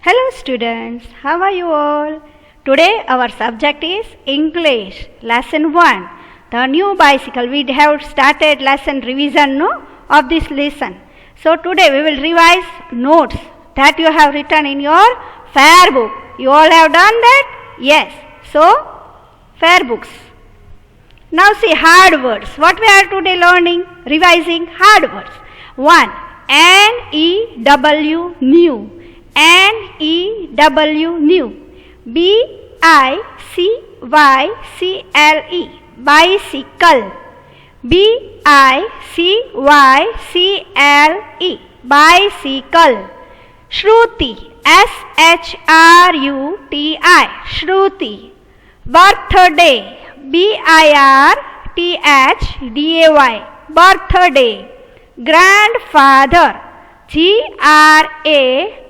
Hello students, how are you all? Today our subject is English, lesson 1. The new bicycle. We have started lesson revision of this lesson. So today we will revise notes that you have written in your fair book. You all have done that? Yes. So fair books. Now see hard words. What we are today learning? Revising hard words. 1. N-E-W, new. N-E-W, new. B-I-C-Y-C-L-E, bicycle. B-I-C-Y-C-L-E, bicycle. Shruti, S-H-R-U-T-I, Shruti. Birthday, B-I-R-T-H-D-A-Y, birthday. Grandfather, G-R-A-N-D,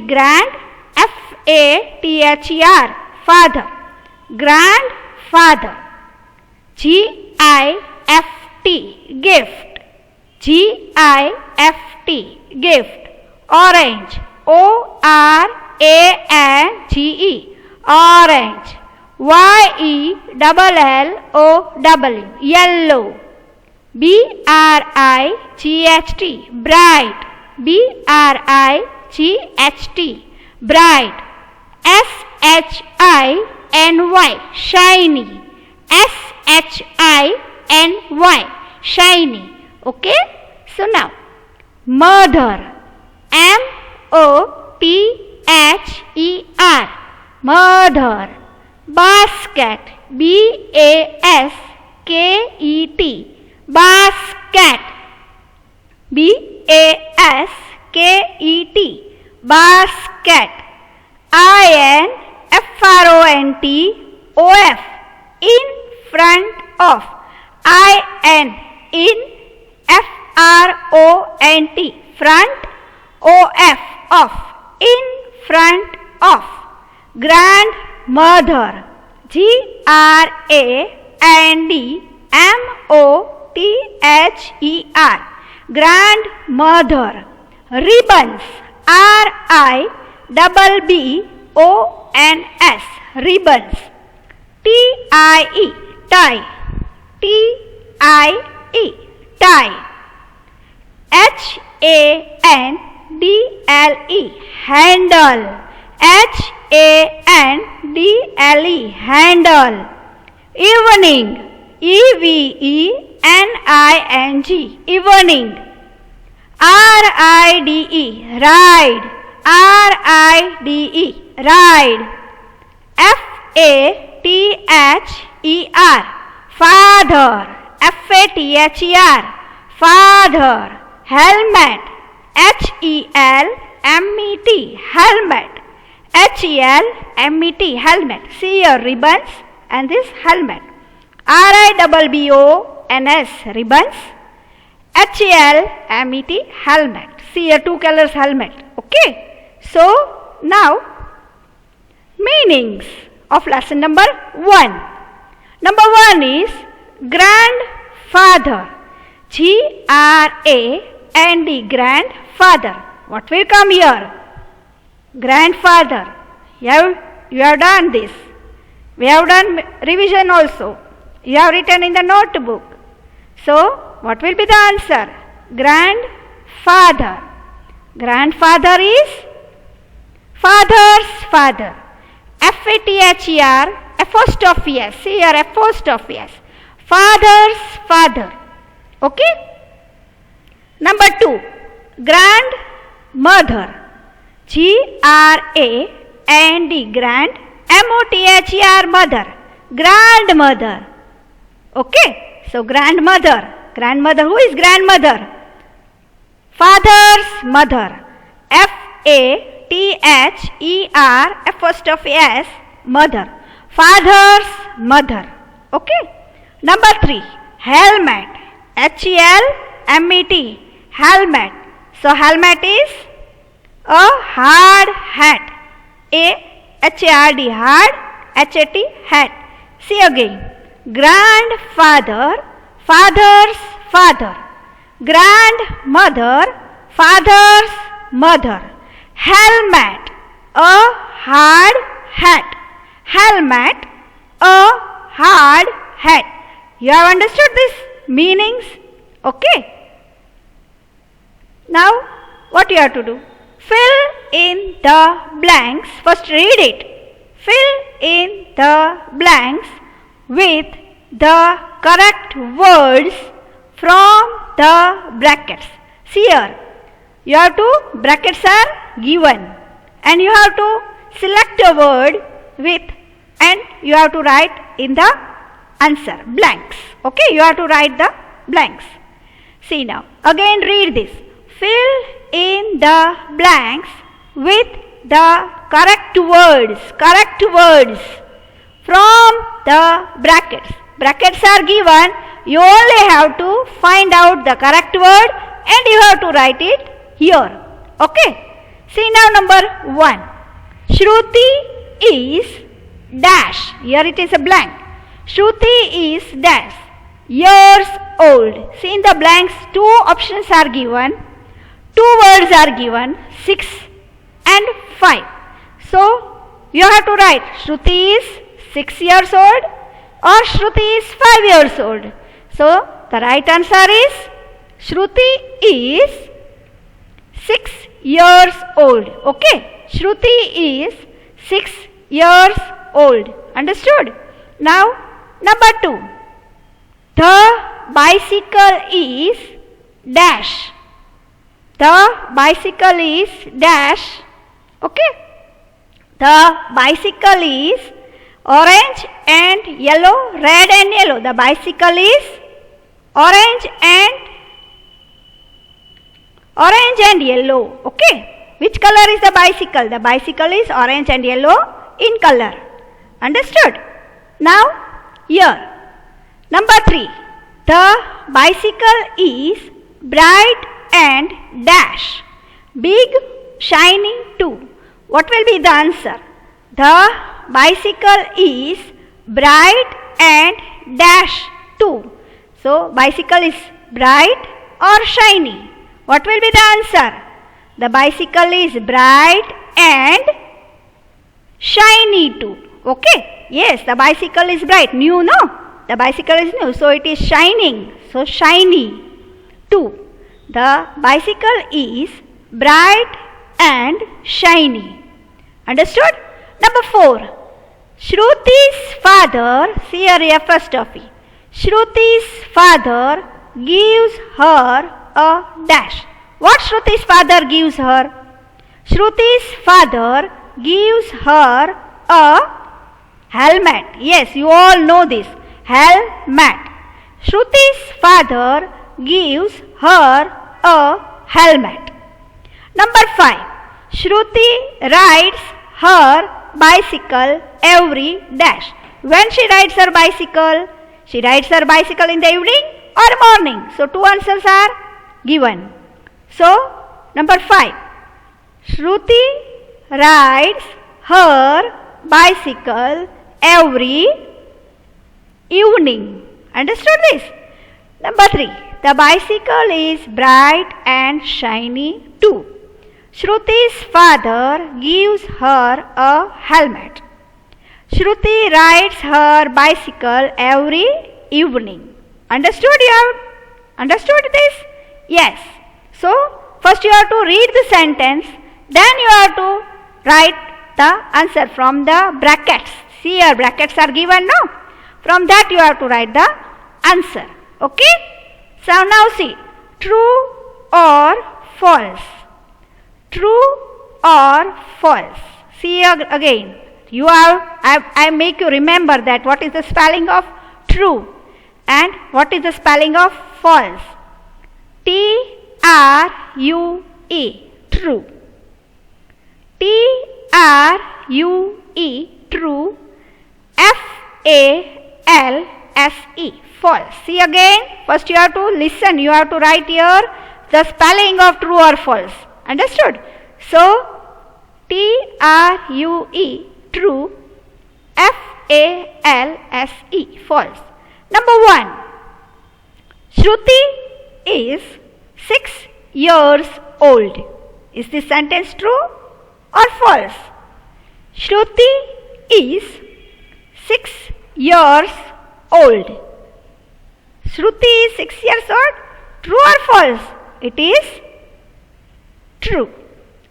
grand, F-A-T-H-E-R, father. Grandfather. G-I-F-T, gift. G-I-F-T, gift. Orange, O-R-A-N-G-E, orange. Y-E-L-L-O-W, yellow. B-R-I-G-H-T, bright. B-R-I-G-H-T, bright. S-H-I-N-Y, shiny. S-H-I-N-Y, shiny. Okay? So now, mother. M-O-T-H-E-R, mother. Basket. B-A-S-K-E-T, basket. B-A-S-K-E-T, basket. I-N-F-R-O-N-T-O-F, in front of. I-N, in, F-R-O-N-T, front, O-F, of, in front of. Grandmother, G-R-A-N-D-M-O-T-H-E-R, grandmother. Ribbons, R-I-B-B-O-N-S, ribbons. T-I-E, tie. T-I-E, tie. H-A-N-D-L-E, handle. H-A-N-D-L-E, handle. Evening, E-V-E-N-I-N-G, evening. R-I-D-E, ride. R-I-D-E, ride. F-A-T-H-E-R, father. F-A-T-H-E-R, father. Helmet, H-E-L-M-E-T, helmet. H-E-L-M-E-T, helmet. See your ribbons and this helmet. R-I-B-B-O-N-S, ribbons. H-E-L-M-E-T, helmet. See your two colors helmet. Okay. So now meanings of lesson number 1. Number 1 is grandfather. G-R-A-N-D, grandfather. What will come here? Grandfather. You have done this. We have done revision also. You have written in the notebook. So, what will be the answer? Grandfather. Grandfather is father's father. F-A-T-H-E-R, apostrophe S. See your apostrophe S. Father's father. Okay? Number 2, grandmother. G-R-A-N-D, grand, M-O-T-H-E-R, mother. Grandmother. Okay? So, grandmother. Grandmother. Who is grandmother? Father's mother. F-A-T-H-E-R, apostrophe S, mother. Father's mother. Okay? Number 3, helmet. H-E-L-M-E-T, helmet. So, helmet is a hard hat. A-H-A-R-D, hard. H-A-T, hat. See again. Grandfather, father's father. Grandmother, father's mother. Helmet, a hard hat. Helmet, a hard hat. You have understood these meanings? Okay. Now, what you have to do? Fill in the blanks. First read it. Fill in the blanks with the correct words from the brackets. See here. You have to, brackets are given and you have to select a word with and you have to write in the answer, blanks. Okay, you have to write the blanks. See now, again read this. Fill in the blanks with the correct words from the brackets. Brackets are given, you only have to find out the correct word and you have to write it here. Okay. See now number 1. Shruti is dash. Here it is a blank. Shruti is dash years old. See in the blanks 2 options are given. 2 words are given, 6 and 5. So you have to write Shruti is 6 years old or Shruti is 5 years old. So the right answer is Shruti is 6 years old. Okay, Shruti is 6 years old. Understood? Now number 2. The bicycle is dash. The bicycle is dash. Okay. The bicycle is orange and yellow, red and yellow. The bicycle is orange and yellow. Okay. Which color is the bicycle? The bicycle is orange and yellow in color. Understood? Now here. Number 3. The bicycle is bright and dash. Big, shiny too. What will be the answer? The bicycle is bright and dash too. So, bicycle is bright or shiny. What will be the answer? The bicycle is bright and shiny too. Okay? Yes, the bicycle is bright. New, no? The bicycle is new. So, it is shining. So, shiny too. The bicycle is bright and shiny. Understood? Number 4. Shruti's father, see here apostrophe. Shruti's father gives her a dash. What Shruti's father gives her? Shruti's father gives her a helmet. Yes, you all know this. Helmet. Shruti's father gives her a helmet. Number 5. Shruti rides her bicycle every dash. When she rides her bicycle? She rides her bicycle in the evening or morning. So, 2 answers are given. So, number 5. Shruti rides her bicycle every evening. Understood this? Number 3. The bicycle is bright and shiny too. Shruti's father gives her a helmet. Shruti rides her bicycle every evening. Understood? You have understood this? Yes. So, first you have to read the sentence, then you have to write the answer from the brackets. See, here brackets are given now. From that you have to write the answer. Okay? So, now see, true or false. True or false. See again. You have, I make you remember that what is the spelling of true and what is the spelling of false. T-R-U-E, true. T-R-U-E, true. F-A-L-S-E, false. See again, first you have to listen, you have to write here the spelling of true or false. Understood? So, T-R-U-E, true. F-A-L-S-E, false. Number 1. Shruti is 6 years old. Is this sentence true or false? Shruti is 6 years old. Shruti is 6 years old. True or false? It is true.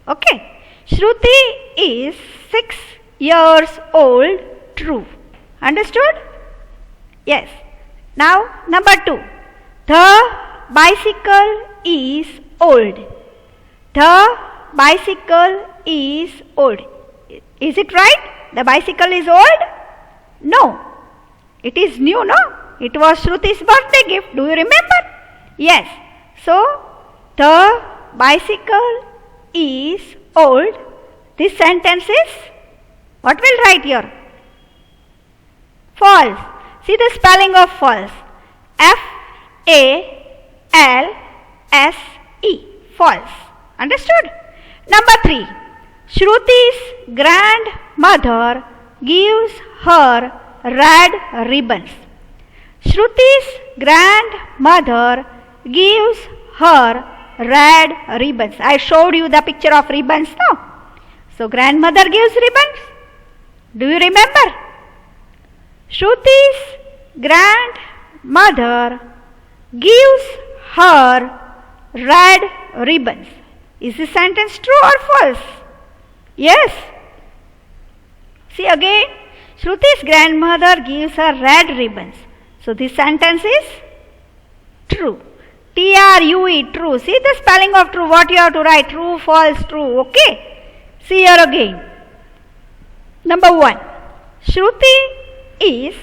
Okay. Shruti is 6 years old. True. Understood? Yes. Now, number 2. The bicycle is old. The bicycle is old. Is it right? The bicycle is old? No. It is new, no? It was Shruti's birthday gift. Do you remember? Yes. So, the bicycle is old. This sentence is, what will write here? False. See the spelling of false. F-A-L-S-E. False. Understood? Number 3. Shruti's grandmother gives her red ribbons. Shruti's grandmother gives her red ribbons. I showed you the picture of ribbons, no? So, grandmother gives ribbons. Do you remember? Shruti's grandmother gives her red ribbons. Is this sentence true or false? Yes. See again, Shruti's grandmother gives her red ribbons. So this sentence is true. T-R-U-E, true. See the spelling of true, what you have to write, true, false, true. Okay. See here again. Number 1. Shruti is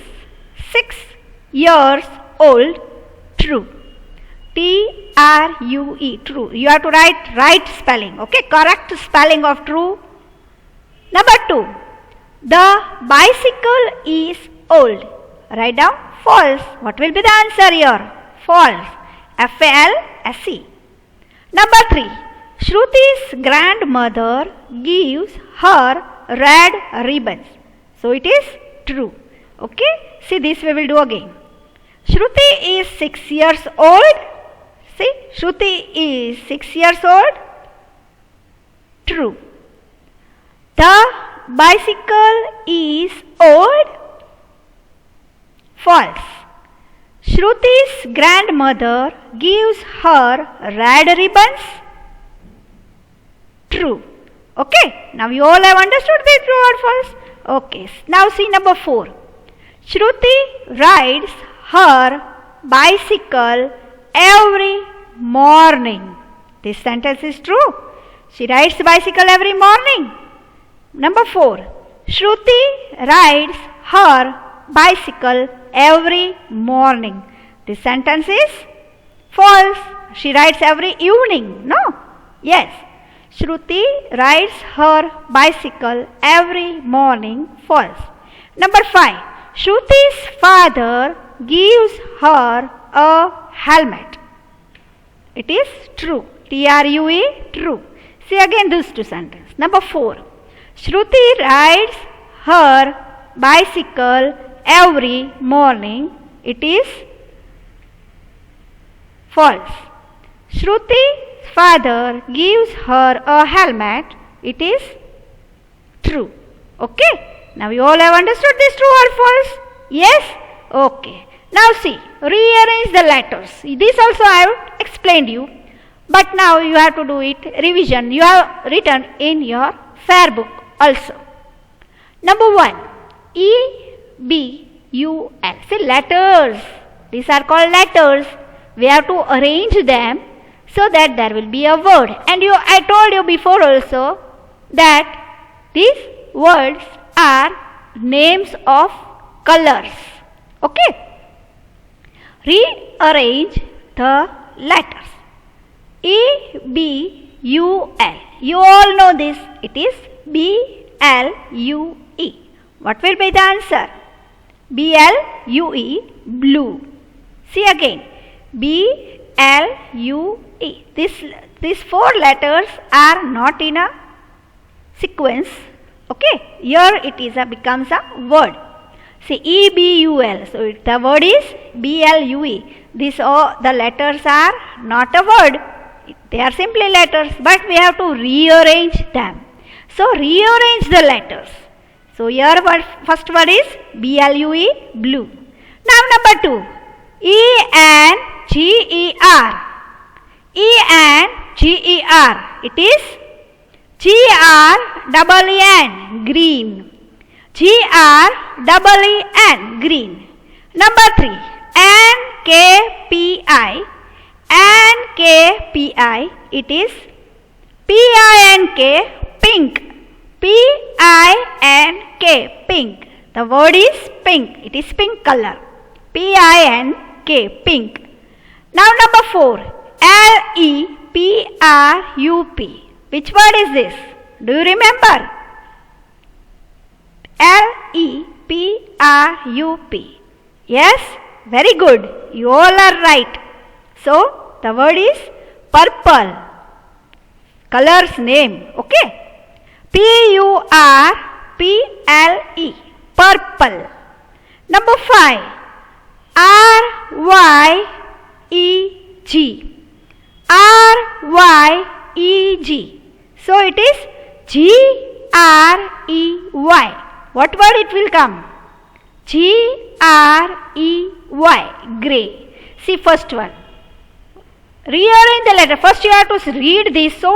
6 years old. True. T-R-U-E, true. You have to write right spelling. Okay. Correct spelling of true. Number 2. The bicycle is old. Write down false. What will be the answer here? False. F-A-L-S-E. Number 3. Shruti's grandmother gives her red ribbons. So it is true. Okay. See this we will do again. Shruti is 6 years old. See, Shruti is 6 years old. True. The bicycle is old. False. Shruti's grandmother gives her red ribbons. True. Okay. Now you all have understood the true or false? Okay. Now see number 4. Shruti rides her bicycle every morning. This sentence is true. She rides bicycle every morning. Number 4. Shruti rides her bicycle every morning. This sentence is false. She rides every evening. No? Yes. Shruti rides her bicycle every morning. False. Number 5. Shruti's father gives her a helmet. It is true. T-R-U-E, true. See again these two sentences. Number 4. Shruti rides her bicycle every morning. It is false. Shruti's father gives her a helmet. It is true. Okay. Now you all have understood this true or false? Yes? Okay. Now see, rearrange the letters. This also I have explained you. But now you have to do it, revision. You have written in your fair book also. Number 1, E-B-U-L. See, letters. These are called letters. We have to arrange them so that there will be a word. And I told you before also that these words are names of colors. Okay. Rearrange the letters. E-B-U-L. You all know this. It is B-L-U-E. What will be the answer? B-L-U-E, blue. See again. B-L-U-E. These 4 letters are not in a sequence. Okay. Here it is becomes a word. See, E-B-U-L. So the word is B-L-U-E. The letters are not a word. They are simply letters, but we have to rearrange them. So rearrange the letters. So here first word is BLUE, blue. Now number 2, ENGER. ENGER. It is GREEN, green. GREEN, green. Number 3, NKPI. NKPI. It is PINK, pink. PINK, pink. The word is pink. It is pink color. PINK, pink. Now number 4, LEPRUP. Which word is this? Do you remember? LEPRUP. Yes? Very good. You all are right. So, the word is purple. Color's name. Okay? PURPLE. Purple. Number 5, RYEG. RYEG. So it is GREY. What word it will come? GREY. Grey. See first one. Rearrange the letter. First you have to read this, so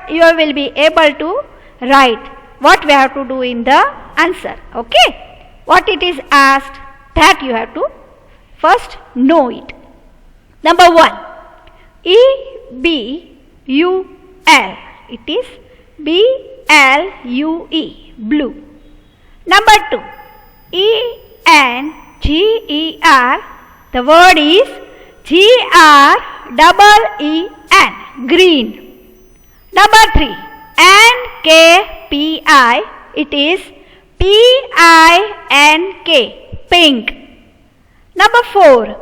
you will be able to write what we have to do in the answer. Okay? What it is asked, that you have to first know it. Number 1, EBUL. It is BLUE, blue. Number 2, ENGER. The word is GREEN, green. Number 3, NKPI. It is PINK, pink. Number 4,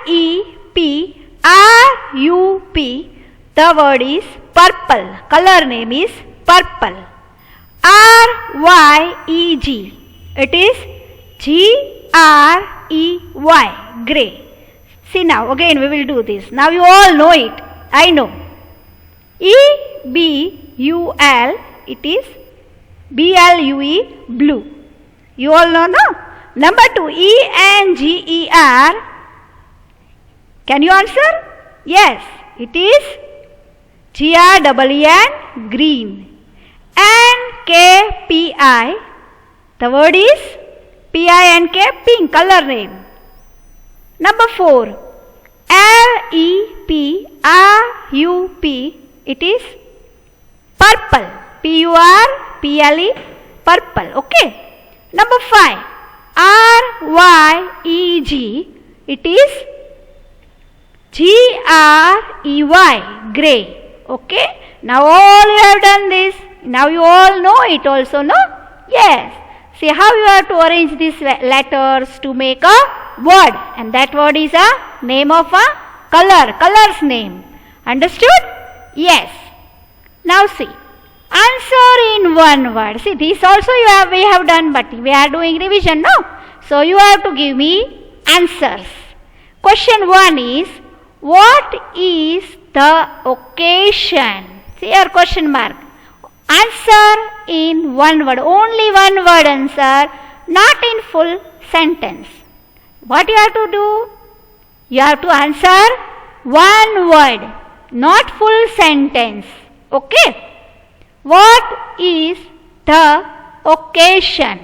LEPRUP. The word is purple. Color name is purple. RYEG. It is GREY, grey. See now, again we will do this. Now you all know it. I know. EBUL. It is BLUE, blue. You all know, no? Number 2, ENGER. Can you answer? Yes, it is GREEN, green. NKPI. The word is PINK, pink, color name. Number 4, LEPRUP. It is purple. PURPLE, purple. Okay. Number 5, RYEG. It is GREY, grey. Okay. Now all you have done this. Now you all know it also, no? Yes. See how you have to arrange these letters to make a word. And that word is a name of a color. Color's name. Understood? Yes. Now see. Answer in one word. See, this also we have done, but we are doing revision, no? So you have to give me answers. Question 1 is, what is the occasion? See your question mark. Answer in one word. Only one word answer, not in full sentence. What you have to do? You have to answer one word, not full sentence. Okay? What is the occasion?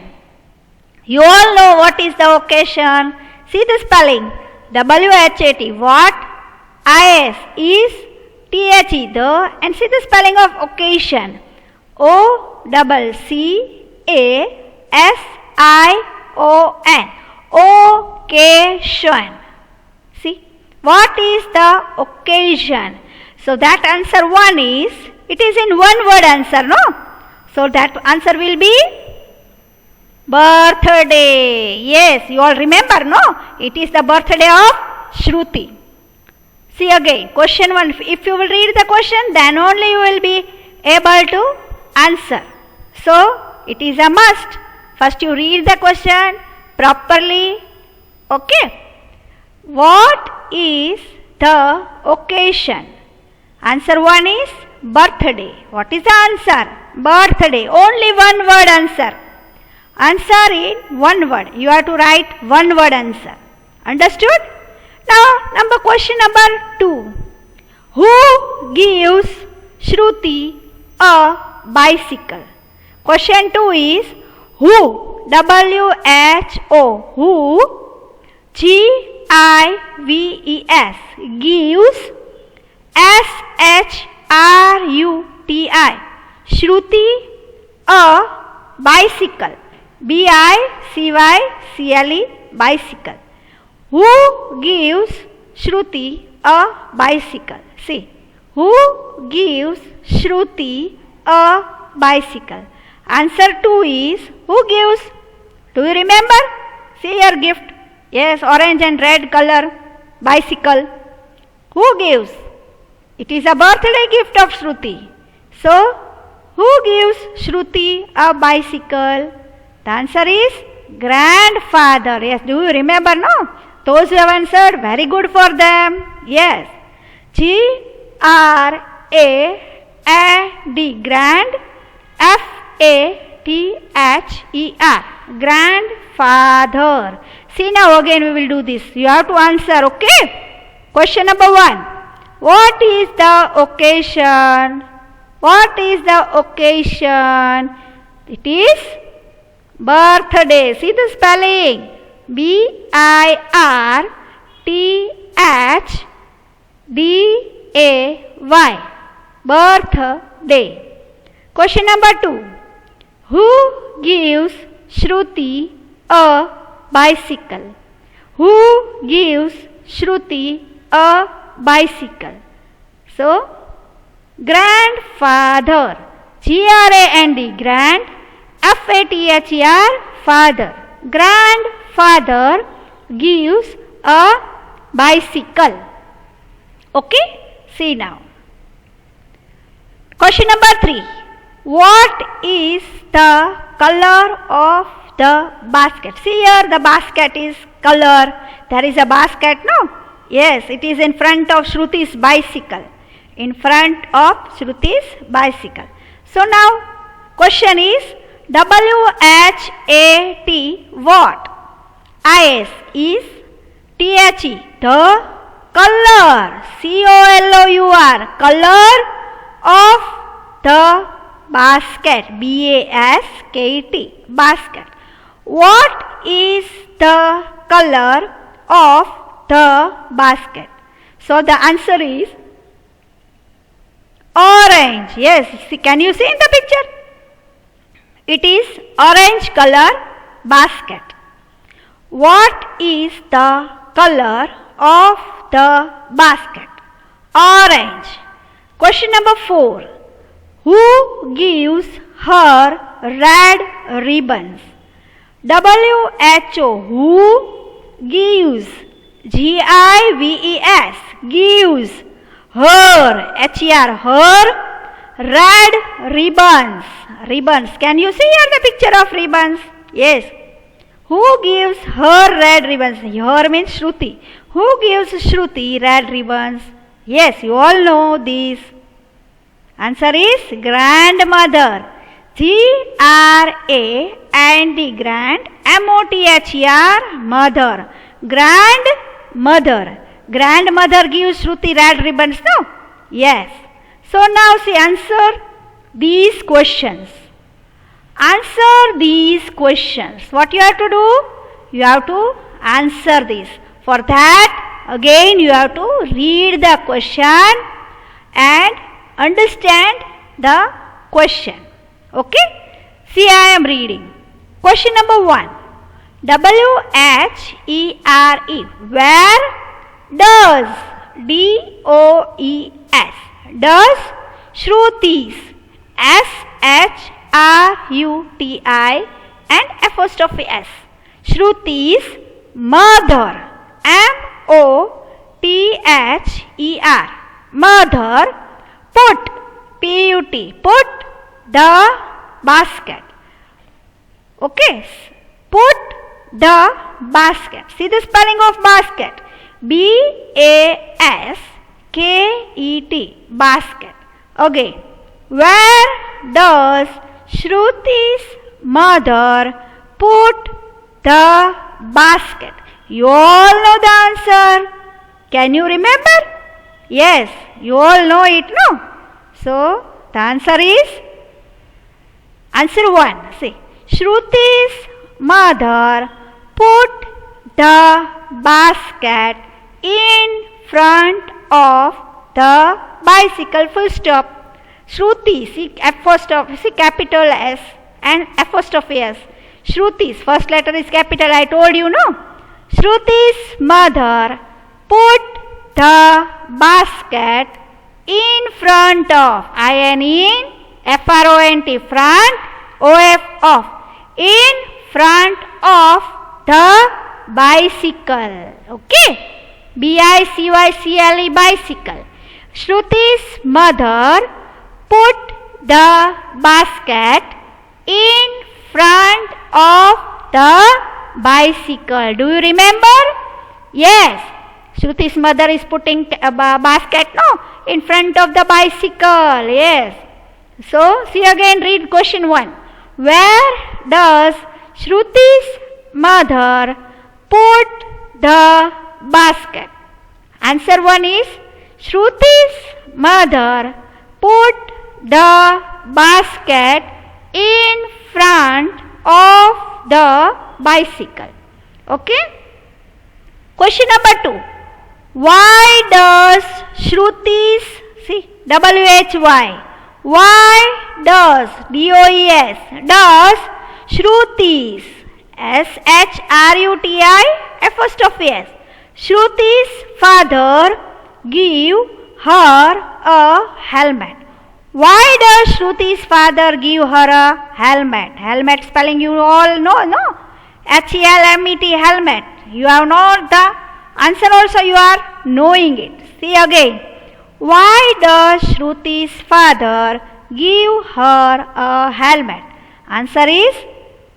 You all know what is the occasion. See the spelling. WHAT. What? IS is THE. The. And see the spelling of occasion. OCCASION. Occasion. See. What is the occasion? So that answer 1 is, it is in one word answer, no? So that answer will be birthday. Yes, you all remember, no? It is the birthday of Shruti. See again, question 1. If you will read the question, then only you will be able to answer. So, it is a must. First you read the question properly. Okay. What is the occasion? Answer 1 is birthday. What is the answer? Birthday. Only one word answer. Answer in one word. You have to write one word answer. Understood? Now, question number 2. Who gives Shruti a bicycle? Question 2 is who, W-H-O, who, G-I-V-E-S, gives, S-H-R-U-T-I, Shruti a bicycle, B-I-C-Y-C-L-E, bicycle. Who gives Shruti a bicycle? See, who gives Shruti a bicycle? Answer 2 is who gives? Do you remember? See your gift. Yes, orange and red color bicycle. Who gives? It is a birthday gift of Shruti. So, who gives Shruti a bicycle? The answer is grandfather. Yes, do you remember, no? Those who have answered, very good for them. Yes. G-R-A-N-D, grand, F-A-T-H-E-R, grandfather. See now again we will do this. You have to answer, okay? Question number 1. What is the occasion? What is the occasion? It is birthday. See the spelling. B-I-R-T-H-D-A-Y. Birthday. Question number 2. Who gives Shruti a bicycle? Who gives Shruti a bicycle? So, grandfather. G-R-A-N-D, grand, F-A-T-H-E-R, father. Grandfather gives a bicycle. Okay? See now. Question number 3. What is the color of the basket? See here, the basket is color. There is a basket, no? Yes, it is in front of Shruti's bicycle. In front of Shruti's bicycle. So now, question is W-H-A-T, what? I-S is T-H-E, the color, C-O-L-O-U-R, color of the basket, B-A-S-K-E-T, basket. What is the color of the basket? So the answer is orange. Yes, see, can you see in the picture? It is orange color basket. What is the color of the basket? Orange. Question number 4. Who gives her red ribbons? W-H-O, who gives, G-I-V-E-S, gives her, H-E-R, her red ribbons. Ribbons. Can you see here the picture of ribbons? Yes. Who gives her red ribbons? Her means Shruti. Who gives Shruti red ribbons? Yes, you all know this. Answer is grandmother. G-R-A-N-D, grand, M-O-T-H-E-R, mother. Grandmother. Grandmother gives Shruti red ribbons, no? Yes. So now see, answer these questions. Answer these questions. What you have to do? You have to answer this. For that, again you have to read the question and understand the question. Okay? See, I am reading. Question number 1. W-H-E-R-E. Where does, D-O-E-S, does Shruti's, S-H-R-U-T-I and apostrophe S, Shruti's mother, M-O-T-H-E-R, mother, put, P-U-T, put the basket. Okay, put the basket. See the spelling of basket. B-A-S-K-E-T, basket. Again, where does Shruti's mother put the basket. You all know the answer. Can you remember? Yes, you all know it, no? So, the answer is answer 1. See, Shruti's mother put the basket in front of the bicycle. Full stop. Shruti, see apostrophe, see capital S and apostrophe S. Shruti's first letter is capital, I told you, no? Shruti's mother put the basket in front of, in front, front, of, in front of the bicycle. Okay? bicycle, bicycle. Shruti's mother put the basket in front of the bicycle. Do you remember? Yes. Shruti's mother is putting a basket, no, in front of the bicycle. Yes. So, see again, read question 1. Where does Shruti's mother put the basket? Answer 1 is Shruti's mother put the basket in front of the bicycle. Okay? Question number 2. Why does Shruti's, see, WHY, why does, DOES, does Shruti's, SHRUTI, apostrophe S, Shruti's father give her a helmet? Why does Shruti's father give her a helmet? Helmet spelling you all know, no? HELMET, helmet. You have known the answer also, you are knowing it. See again. Why does Shruti's father give her a helmet? Answer is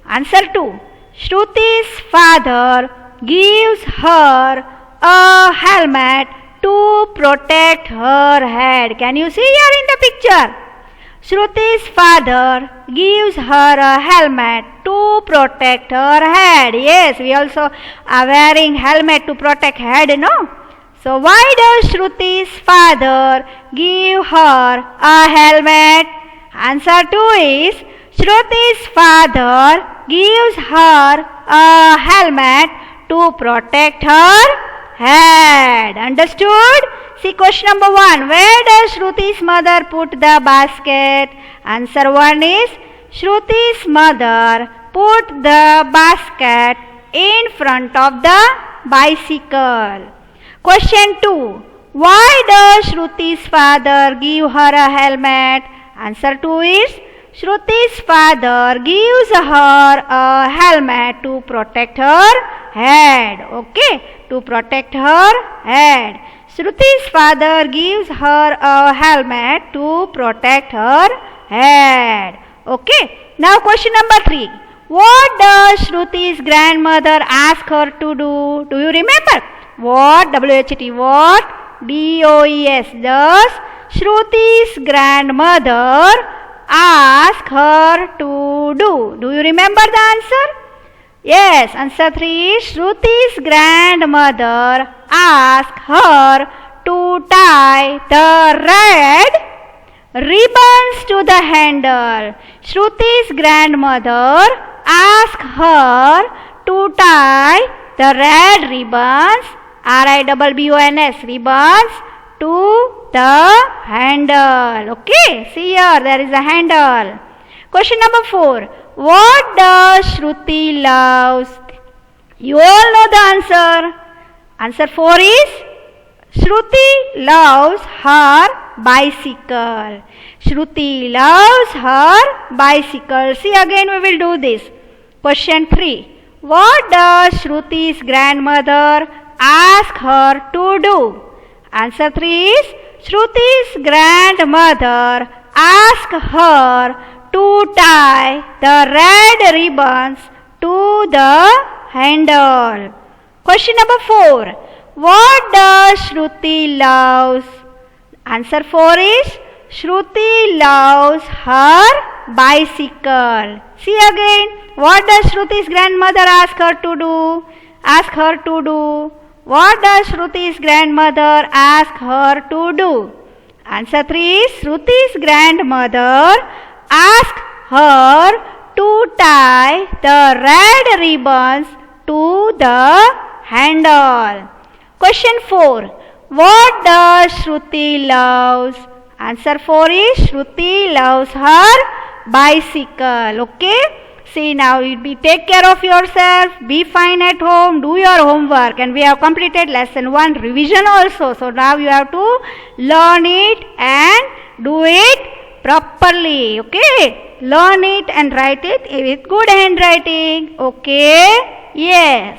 answer 2. Shruti's father gives her a helmet to protect her head. Can you see here in the picture? Shruti's father gives her a helmet to protect her head. Yes, we also are wearing helmet to protect head, no? So, why does Shruti's father give her a helmet? Answer 2 is Shruti's father gives her a helmet to protect her head. Understood? See question number 1. Where does Shruti's mother put the basket? Answer 1 is Shruti's mother put the basket in front of the bicycle. Question 2. Why does Shruti's father give her a helmet? Answer 2 is Shruti's father gives her a helmet to protect her head. Okay? To protect her head. Shruti's father gives her a helmet to protect her head. Okay? Now question number 3. What does Shruti's grandmother ask her to do? Do you remember? What? WHT. What? DOES. Does Shruti's grandmother ask her to do? Do you remember the answer? Yes, answer 3 is Shruti's grandmother asked her to tie the red ribbons to the handle. Shruti's grandmother asked her to tie the red ribbons, RIBBONS, ribbons, to the handle. Okay, see here, there is a handle. Question number 4. What does Shruti loves? You all know the answer. Answer 4 is Shruti loves her bicycle. Shruti loves her bicycle. See again we will do this. Question 3. What does Shruti's grandmother ask her to do? Answer 3 is Shruti's grandmother asked her to tie the red ribbons to the handle. Question number 4. What does Shruti loves? Answer 4 is Shruti loves her bicycle. See again, what does Shruti's grandmother ask her to do? What does Shruti's grandmother ask her to do? Answer 3 is Shruti's grandmother asked her to tie the red ribbons to the handle. Question 4. What does Shruti loves? Answer 4 is Shruti loves her bicycle. Okay. See, now you take care of yourself, be fine at home, do your homework, and we have completed lesson 1 revision also. So now you have to learn it and do it properly. Okay. Learn it and write it with good handwriting. Okay. Yes.